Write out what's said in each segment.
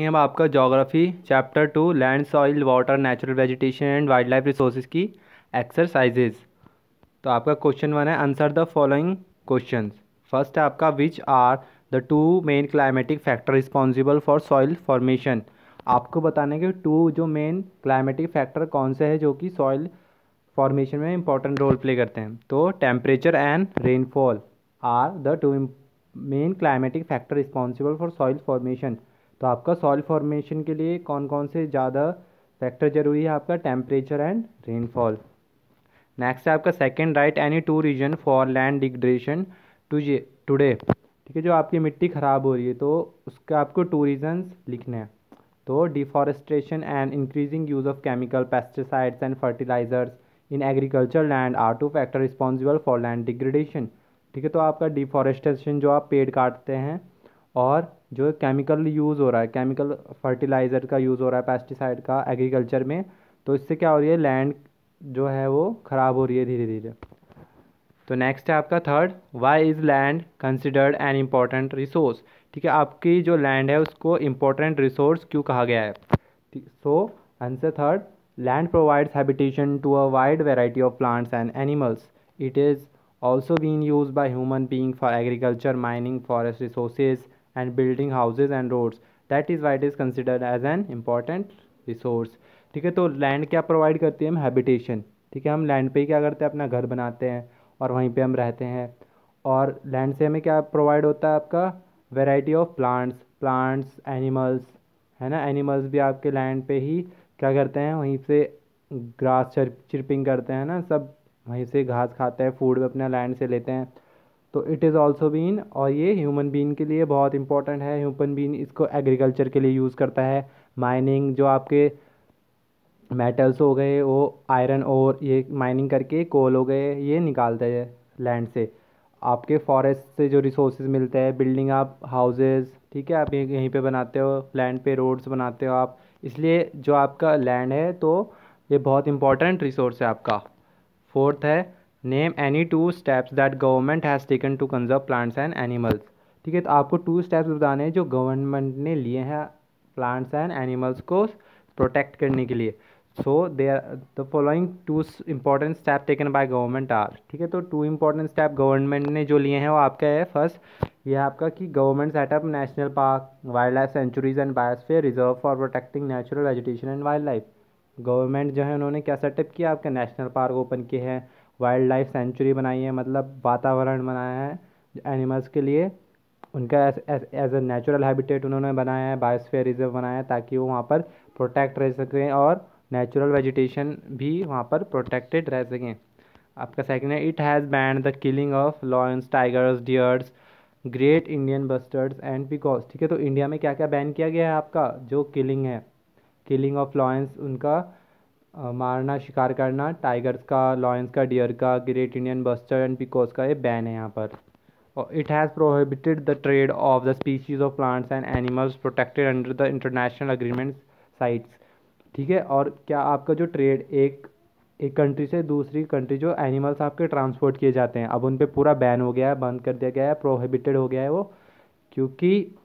अब आपका geography chapter 2 land soil water natural vegetation and wildlife resources की एक्सरसाइजेज। तो आपका क्वेश्चन 1 है, answer the following questions. First है आपका, which are the two main climatic factor responsible for soil formation. आपको बताने के टू जो मेन क्लाइमेटिक फैक्टर कौन से हैं जो कि सॉइल फॉर्मेशन में इंपॉर्टेंट रोल प्ले करते हैं। तो temperature and rainfall are the two main climatic factor responsible for soil formation. तो आपका सॉइल फॉर्मेशन के लिए कौन कौन से ज़्यादा फैक्टर जरूरी है, आपका टेम्परेचर एंड रेनफॉल। नेक्स्ट है आपका second, write any two reason for land degradation today. ठीक है, जो आपकी मिट्टी ख़राब हो रही है तो उसका आपको टू रीजन्स लिखने हैं। तो deforestation and increasing use of chemical pesticides and fertilizers in agriculture land are two factor responsible for land degradation. ठीक है, तो आपका डिफॉरेस्टेशन जो आप पेड़ काटते हैं और जो केमिकल यूज़ हो रहा है, केमिकल फर्टिलाइज़र का यूज़ हो रहा है, पेस्टिसाइड का एग्रीकल्चर में, तो इससे क्या हो रही है, लैंड जो है वो ख़राब हो रही है धीरे धीरे। तो नेक्स्ट है आपका third, why is land considered an important resource. ठीक है, आपकी जो लैंड है उसको इम्पोर्टेंट रिसोर्स क्यों कहा गया है। So answer third, land provides habitation to a wide variety of plants and animals. It is also being used by human being for agriculture, mining, forest resources and building houses and roads. That is why it is considered as an important resource. ठीक है, तो land क्या provide करती है, हम habitation. ठीक है, हम लैंड पे ही क्या करते हैं, अपना घर बनाते हैं और वहीं पे हम रहते हैं। और लैंड से हमें क्या प्रोवाइड होता है, आपका वेराइटी ऑफ प्लांट्स एनिमल्स, है ना। एनिमल्स भी आपके लैंड पे ही क्या करते हैं, वहीं से ग्रास चिरपिंग करते हैं ना, सब वहीं से घास खाते हैं, फूड अपना लैंड से लेते हैं। तो इट इज़ ऑल्सो बीन, और ये ह्यूमन बीन के लिए बहुत इंपॉर्टेंट है। ह्यूमन बीन इसको एग्रीकल्चर के लिए यूज़ करता है। माइनिंग, जो आपके मेटल्स हो गए, वो आयरन और ये माइनिंग करके कोल हो गए, ये निकालते हैं लैंड से। आपके फॉरेस्ट से जो रिसोर्सेज मिलते हैं, बिल्डिंग आप हाउसेज, ठीक है, आप यहीं पे बनाते हो, लैंड पे रोड्स बनाते हो आप। इसलिए जो आपका लैंड है तो ये बहुत इंपॉर्टेंट रिसोर्स है आपका। फोर्थ है, name any two steps that government has taken to conserve plants and animals. ठीक है, तो आपको टू स्टेप्स बताने हैं जो गवर्नमेंट ने लिए हैं प्लांट्स एंड एनिमल्स को प्रोटेक्ट करने के लिए। So they are the following two important step taken by government are. ठीक है, तो टू इंपॉर्टेंट स्टेप गवर्नमेंट ने जो लिए हैं वो आपका है, फर्स्ट ये आपका कि government setup national park, wild life sanctuaries and biosphere reserve for protecting natural vegetation and wild life. Government जो है उन्होंने क्या सेटअप किया, आपका नेशनल पार्क ओपन किए हैं, वाइल्ड लाइफ सेंचुरी बनाई है, मतलब वातावरण बनाया है एनिमल्स के लिए, उनका एज अ नेचुरल हैबिटेट उन्होंने बनाया है, बायोस्फीयर रिजर्व बनाया है ताकि वो वहाँ पर प्रोटेक्ट रह सकें और नेचुरल वेजिटेशन भी वहाँ पर प्रोटेक्टेड रह सकें। आपका सेकंड है, it has band the killing of lions, tigers, dears, great Indian bustards and peacocks. ठीक है, तो इंडिया में क्या क्या बैन किया गया है, आपका जो किलिंग है, किलिंग ऑफ लॉयंस, उनका मारना, शिकार करना, टाइगर्स का, लॉयंस का, डियर का, great Indian bustard and peacocks का, ये बैन है यहाँ पर। और it has prohibited the trade off the species of plants and animals protected under the international agreement sites. ठीक है, और क्या आपका जो ट्रेड एक एक कंट्री से दूसरी कंट्री, जो एनिमल्स आपके ट्रांसपोर्ट किए जाते हैं, अब उन पे पूरा बैन हो गया है, बंद कर दिया गया है, प्रोहिबिटेड हो गया है वो, क्योंकि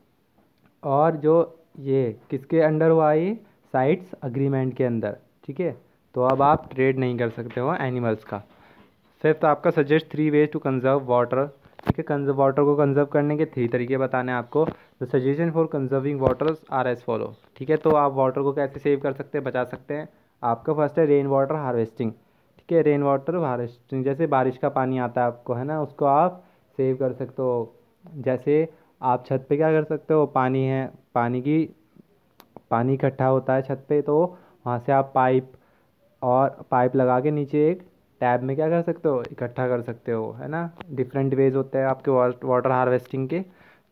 और जो ये किसके अंडर हुआ, ये साइट्स अग्रीमेंट के अंदर। ठीक है, तो अब आप ट्रेड नहीं कर सकते हो एनिमल्स का। फिफ्थ आपका, suggest 3 ways to conserve water. ठीक है, कंजर्व वाटर को कंजर्व करने के 3 तरीके बताने हैं आपको। The suggestion for conserving waters are as follow. ठीक है, तो आप वाटर को कैसे सेव कर सकते हैं, बचा सकते हैं। आपका फर्स्ट है रेन वाटर हार्वेस्टिंग। ठीक है, रेन वाटर हार्वेस्टिंग, जैसे बारिश का पानी आता है आपको, है ना, उसको आप सेव कर सकते हो। जैसे आप छत पे क्या कर सकते हो, पानी है, पानी इकट्ठा होता है छत पे, तो वहाँ से आप पाइप लगा के नीचे एक टैब में क्या कर सकते हो, इकट्ठा कर सकते हो, है ना। डिफरेंट वेज होते हैं आपके वाटर हार्वेस्टिंग के।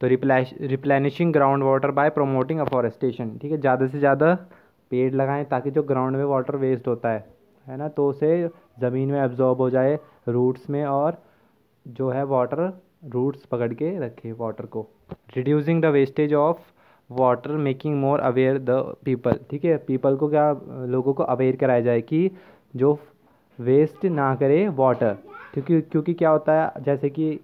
तो replenishing ground water bye promoting afforestation. ठीक है, ज़्यादा से ज़्यादा पेड़ लगाएं ताकि जो ग्राउंड में वाटर वेस्ट होता है ना, तो उसे ज़मीन में एब्जॉर्ब हो जाए रूट्स में, और जो है वाटर रूट्स पकड़ के रखे वाटर को। Reducing the wastage of water, making more aware the people. ठीक है, पीपल को क्या, लोगों को अवेयर कराया जाए कि जो वेस्ट ना करे वाटर। क्योंकि क्या होता है, जैसे कि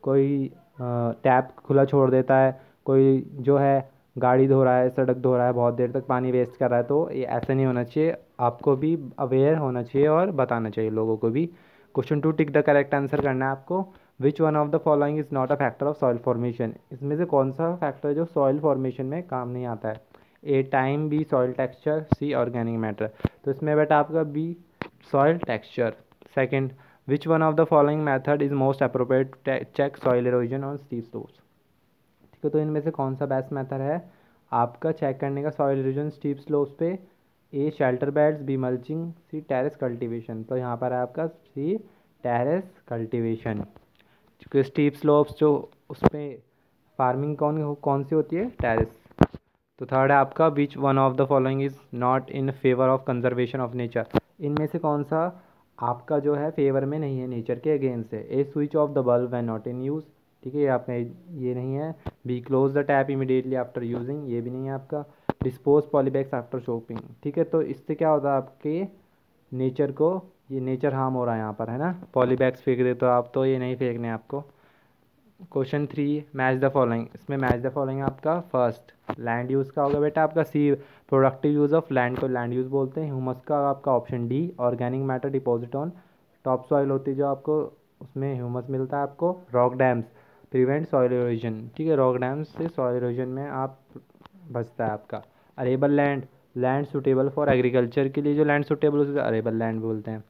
कोई टैप खुला छोड़ देता है, कोई जो है गाड़ी धो रहा है, सड़क धो रहा है, बहुत देर तक पानी वेस्ट कर रहा है, तो ये ऐसा नहीं होना चाहिए। आपको भी अवेयर होना चाहिए और बताना चाहिए लोगों को भी। Question 2, tick the correct answer करना है आपको। विच one of the following is not a factor of soil formation? इसमें से कौन सा फैक्टर है जो सॉइल फॉर्मेशन में काम नहीं आता है? A time, B soil texture, C organic matter. तो इसमें बेटा आपका B soil texture. Second, which one of the following method is most appropriate to check soil erosion on steep slopes? ठीक है, तो इनमें से कौन सा बेस्ट मेथड है आपका चेक करने का सॉइल इरोजन स्टीप स्लोप्स पे? ए शेल्टर बेड्स, बी मल्चिंग, सी टेरेस कल्टीवेशन। तो यहाँ पर है आपका सी टेरेस कल्टीवेशन, क्योंकि स्टीप स्लोप्स जो उस पर फार्मिंग कौन कौन सी होती है? टेरेस। तो थर्ड है आपका विच one of the following is not in favour of conservation of nature? इनमें से कौन सा आपका जो है फेवर में नहीं है, नेचर के अगेंस्ट है? A switch off the bulb when not in use, ठीक है, ये आपने ये नहीं है। B close the tap immediately after using, ये भी नहीं है आपका। डिस्पोज पॉलीबैग्स आफ्टर शॉपिंग, ठीक है, तो इससे क्या होता है आपके नेचर को, ये नेचर हार्म हो रहा है यहाँ पर, है ना, पॉलीबैग्स फेंक दे तो आप, तो ये नहीं फेंकने आपको। Question 3, match the following. इसमें मैच द फॉलोइंग आपका फर्स्ट लैंड यूज़ का होगा बेटा आपका सी प्रोडक्टिव यूज़ ऑफ लैंड को लैंड यूज़ बोलते हैं। ह्यूमस का आपका option D organic matter deposit on top soil होती है जो आपको उसमें ह्यूमस मिलता है आपको। Rock dams prevent soil erosion, ठीक है, रॉक डैम्स से सॉइल इरोजन में आप बचता है आपका। Arable land, land suitable for agriculture के लिए जो लैंड सुटेबल उसे अरेबल लैंड बोलते हैं।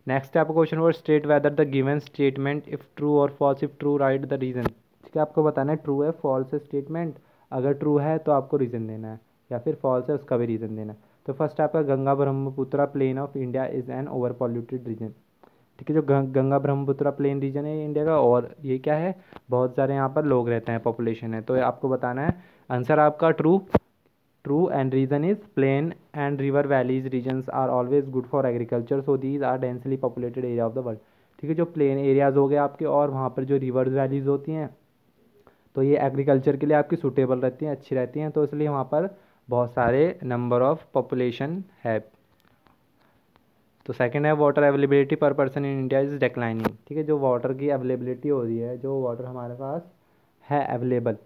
नेक्स्ट है आपका question for state whether the given statement if true और false, if true write the reason. ठीक है, आपको बताना है ट्रू है फॉल्स है स्टेटमेंट। अगर ट्रू है तो आपको रीज़न देना है, या फिर फॉल्स है उसका भी रीज़न देना है। तो फर्स्ट आपका Ganga Brahmaputra plain of India is an over polluted region. ठीक है, जो गंगा ब्रह्मपुत्रा प्लेन रीजन है इंडिया का, और ये क्या है, बहुत सारे यहाँ पर लोग रहते हैं, पॉपुलेशन है, तो आपको बताना है आंसर आपका true. True and reason is plain and river valleys regions are always good for agriculture, so these are densely populated area of the world. ठीक है, जो प्लेन एरियाज हो गए आपके और वहाँ पर जो रिवर्स वैलीज होती हैं, तो ये एग्रीकल्चर के लिए आपकी सूटेबल रहती हैं, अच्छी रहती हैं, तो इसलिए वहाँ पर बहुत सारे नंबर ऑफ पॉपुलेशन है। तो सेकंड है वाटर अवेलेबिलिटी पर person in India is declining. ठीक है, जो वाटर की अवेलेबिलिटी हो रही है, जो वाटर हमारे पास है अवेलेबल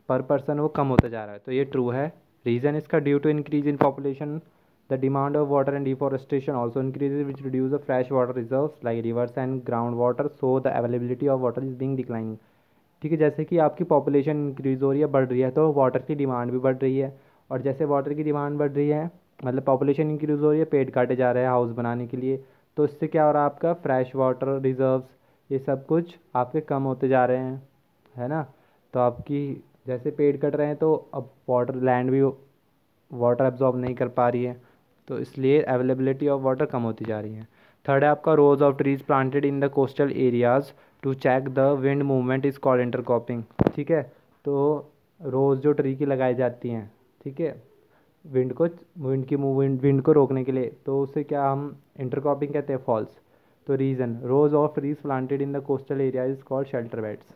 पर पर्सन, वो कम होता जा रहा है, तो ये ट्रू है। रीज़न इसका due to increase in population the demand of water and deforestation also increases which reduce the fresh water reserves like rivers and ground water, so the availability of water is being declining. ठीक है, जैसे कि आपकी population increase हो रही है, बढ़ रही है, तो वाटर की डिमांड भी बढ़ रही है, और जैसे वाटर की डिमांड बढ़ रही है मतलब पॉपुलेशन इंक्रीज़ हो रही है, पेड़ काटे जा रहे हैं हाउस बनाने के लिए, तो इससे क्या हो रहा है आपका फ्रेश वाटर रिजर्व्स ये सब कुछ आपके कम होते जा रहे हैं, है ना। तो आपकी जैसे पेड़ कट रहे हैं तो अब वाटर लैंड भी वाटर एब्जॉर्ब नहीं कर पा रही है, तो इसलिए अवेलेबिलिटी ऑफ वाटर कम होती जा रही है। थर्ड है आपका rows of trees planted in the coastal areas to check the wind movement is called intercropping. ठीक है, तो रोज़ जो ट्री की लगाई जाती हैं, ठीक है, विंड को रोकने के लिए, तो उसे क्या हम इंटरक्रॉपिंग कहते हैं? फॉल्स। तो reason rose of trees planted in the coastal area is called shelter beds.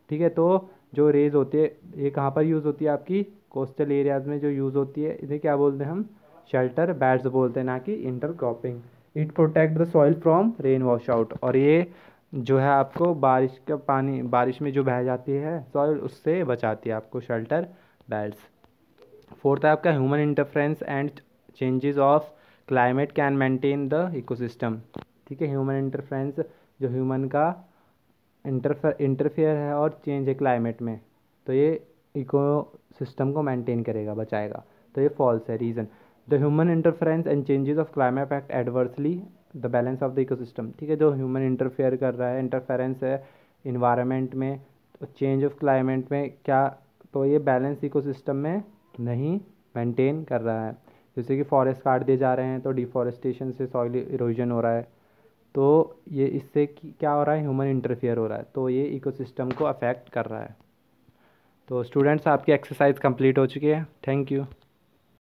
ठीक है, तो जो रेज होती है ये कहाँ पर यूज़ होती है? आपकी कोस्टल एरियाज में जो यूज़ होती है, इन्हें क्या बोलते हैं हम? शेल्टर बेड्स बोलते हैं, ना कि intercropping. It protect the soil from rain wash out, और ये जो है आपको बारिश का पानी, बारिश में जो बह जाती है सॉइल, उससे बचाती है आपको शेल्टर बेड्स। फोर्थ है आपका human interference and changes of climate can maintain the ecosystem. ठीक है, ह्यूमन इंटरफेरेंस जो ह्यूमन का इंटरफेयर है और चेंज है क्लाइमेट में, तो ये इको सिस्टम को मेंटेन करेगा, बचाएगा, तो ये फॉल्स है। Reason the human interference and changes of climate affect adversely the balance of the ecosystem. ठीक है, जो ह्यूमन इंटरफेयर कर रहा है, इंटरफेरेंस है इन्वायरमेंट में, तो चेंज ऑफ क्लाइमेट में क्या, तो ये बैलेंस इकोसिस्टम में नहीं मेंटेन कर रहा है। जैसे कि फॉरेस्ट काट दिए जा रहे हैं, तो डिफॉरेस्टेशन से सॉइल इरोजन हो रहा है, तो ये इससे क्या हो रहा है? ह्यूमन इंटरफेयर हो रहा है, तो ये इकोसिस्टम को अफेक्ट कर रहा है। तो स्टूडेंट्स आपकी एक्सरसाइज कंप्लीट हो चुकी है। Thank you.